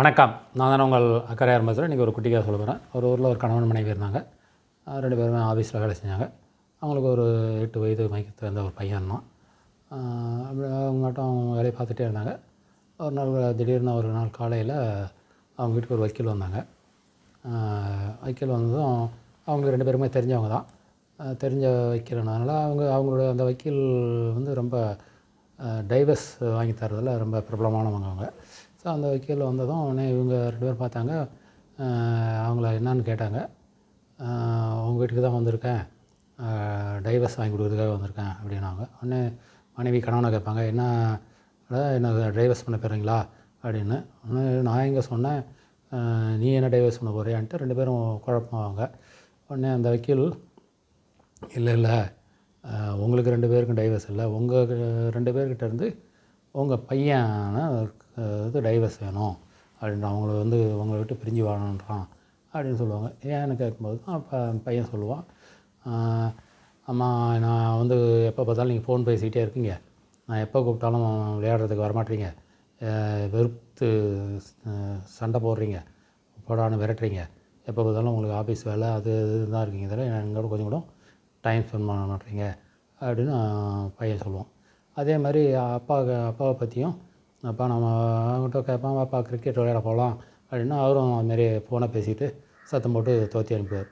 வணக்கம். நான் தானே உங்கள் அக்கறையார் பேசுகிறேன். இன்றைக்கி ஒரு குட்டி கதை சொல்ல போகிறேன். ஒரு ஊரில் ஒரு கணவன் மனைவி இருந்தாங்க. 2 பேருமே ஆஃபீஸில் வேலை செஞ்சாங்க. அவங்களுக்கு ஒரு 8 வயது மைக்கத்தில் இருந்த ஒரு பையன் தான். அப்படி அவங்க மட்டும் அவங்க வேலையை பார்த்துட்டே இருந்தாங்க. ஒரு நாள் திடீர்னு ஒரு நாள் காலையில் அவங்க வீட்டுக்கு ஒரு வக்கீல் வந்தாங்க. வக்கீல் வந்ததும் அவங்களுக்கு 2 பேருமே தெரிஞ்சவங்க தான். தெரிஞ்ச வக்கீல்னால அவங்களோட அந்த வக்கீல் வந்து ரொம்ப டைவர்ஸ் வாங்கி தரதில் ரொம்ப பிரபலமானவங்க அவங்க. ஸோ அந்த வக்கீல் வந்ததும் உடனே இவங்க 2 பேரும் பார்த்தாங்க. அவங்கள என்னான்னு கேட்டாங்க. உங்கள் வீட்டுக்கு தான் வந்திருக்கேன், டைவர்ஸ் வாங்கி கொடுக்குறதுக்காக வந்திருக்கேன் அப்படின்னாங்க. உடனே மனைவி கணவனை கேட்பாங்க, என்ன டைவர்ஸ் பண்ண போகிறீங்களா அப்படின்னு. உடனே நான் எங்கே சொன்னேன், நீ என்ன டைவர்ஸ் பண்ண போறியான்ட்டு 2 பேரும் குழப்பமாவாங்க. உடனே அந்த வக்கீல், இல்லை உங்களுக்கு 2 பேருக்கும் டைவர்ஸ் இல்லை, உங்கள் 2 பேர்கிட்ட இருந்து உங்கள் பையனை இது டைவர்ஸ் வேணும் அப்படின்னு, உங்களை விட்டு பிரிஞ்சு வாழணுன்றான் அப்படின்னு சொல்லுவாங்க. ஏன்னு கேட்கும்போது தான் அப்போ பையன் சொல்லுவான், அம்மா நான் எப்போ பார்த்தாலும் நீங்கள் ஃபோன் பேசிக்கிட்டே இருக்கீங்க, நான் எப்போ கூப்பிட்டாலும் விளையாடுறதுக்கு வரமாட்டீங்க, வெறுத்து சண்டை போடுறீங்க, போடான்னு விரட்டுறீங்க, எப்போ பார்த்தாலும் உங்களுக்கு ஆஃபீஸ் வேலை அது தான் இருக்கீங்க, இதில் எங்களோட கொஞ்சம் கூட டைம் ஸ்பெண்ட் பண்ண மாட்டீங்க அப்படின்னு பையன் சொல்லுவான். அதே மாதிரி அப்பாவை பற்றியும், அப்பா நம்ம அவங்ககிட்ட கேட்பான், அப்பா கிரிக்கெட் விளையாட போகலாம் அப்படின்னா அவரும் அதுமாரி ஃபோனை பேசிக்கிட்டு சத்தம் போட்டு துரத்தி அனுப்புவார்.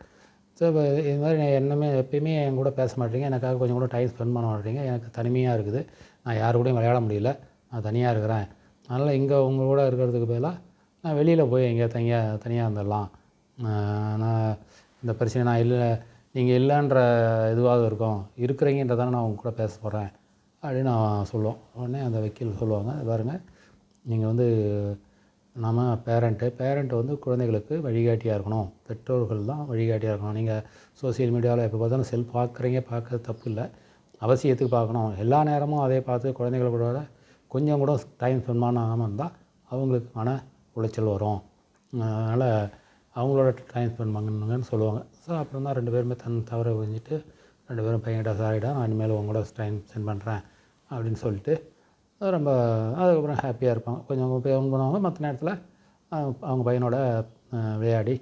ஸோ இப்போ இது மாதிரி எப்பயுமே என் கூட பேச மாட்டேங்க, எனக்காக கொஞ்சம் கூட டைம் ஸ்பெண்ட் பண்ண மாட்டேங்க, எனக்கு தனிமையாக இருக்குது, நான் யாரு கூடயும் விளையாட முடியல, நான் தனியாக இருக்கிறேன், அதனால் இங்கே உங்கள் கூட இருக்கிறதுக்கு பதிலாக நான் வெளியில் போய் எங்கேயா தனியாக இருந்துடலாம், நான் இந்த பிரச்சனை நான் இல்லை, நீங்கள் இல்லைன்ற இதுவாக இருக்கும், இருக்கிறீங்கன்றதான நான் உங்க கூட பேச போகிறேன் அப்படின்னு நான் சொல்லுவோம். உடனே அந்த வக்கீல் சொல்லுவாங்க, பாருங்கள், நீங்கள் நம்ம பேரண்ட்டு குழந்தைகளுக்கு வழிகாட்டியாக இருக்கணும், பெற்றோர்கள் தான் வழிகாட்டியாக இருக்கணும். நீங்கள் சோசியல் மீடியாவில் எப்போ பார்த்தாலும் செல் பார்க்குறது தப்பு இல்லை, அவசியத்துக்கு பார்க்கணும். எல்லா நேரமும் அதே பார்த்து குழந்தைகள் கூட கொஞ்சம் கூட டைம் ஸ்பெண்ட் பண்ணாமல் இருந்தால் அவங்களுக்கு மன உளைச்சல் வரும், அதனால் அவங்களோட டைம் ஸ்பெண்ட் பண்ணுங்கன்னு சொல்லுவாங்க. ஸோ அப்புறம் தான் 2 பேருமே தவறை புரிஞ்சுட்டு 2 பேரும் பையன்கிட்ட சாரிடா, நான் இனிமேல் உங்களோட டைம் ஸ்பெண்ட் பண்ணுறேன் அப்படின்னு சொல்லிட்டு ரொம்ப அதுக்கப்புறம் ஹாப்பியாக இருப்பாங்க. கொஞ்சம் பண்ணுவாங்க, மற்ற நேரத்தில் அவங்க பையனோட விளையாடி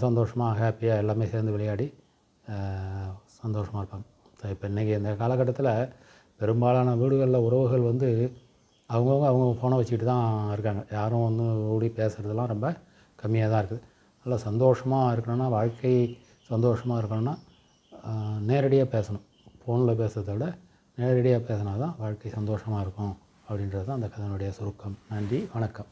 சந்தோஷமாக ஹாப்பியாக எல்லாமே சேர்ந்து விளையாடி சந்தோஷமாக இருப்பாங்க. இப்போ இன்றைக்கி இந்த காலகட்டத்தில் பெரும்பாலான வீடுகளில் உறவுகள் அவங்க ஃபோனை வச்சுக்கிட்டு தான் இருக்காங்க. யாரும் ஓடி பேசுகிறதுலாம் ரொம்ப கம்மியாக தான் இருக்குது. நல்லா சந்தோஷமாக இருக்கணும்னா, வாழ்க்கை சந்தோஷமாக இருக்கணும்னா நேரடியாக பேசணும். ஃபோனில் பேசுகிறத விட நேரடியாக பேசினா தான் வாழ்க்கை சந்தோஷமாக இருக்கும் அப்படின்றது தான் அந்த கதையினுடைய சுருக்கம். நன்றி, வணக்கம்.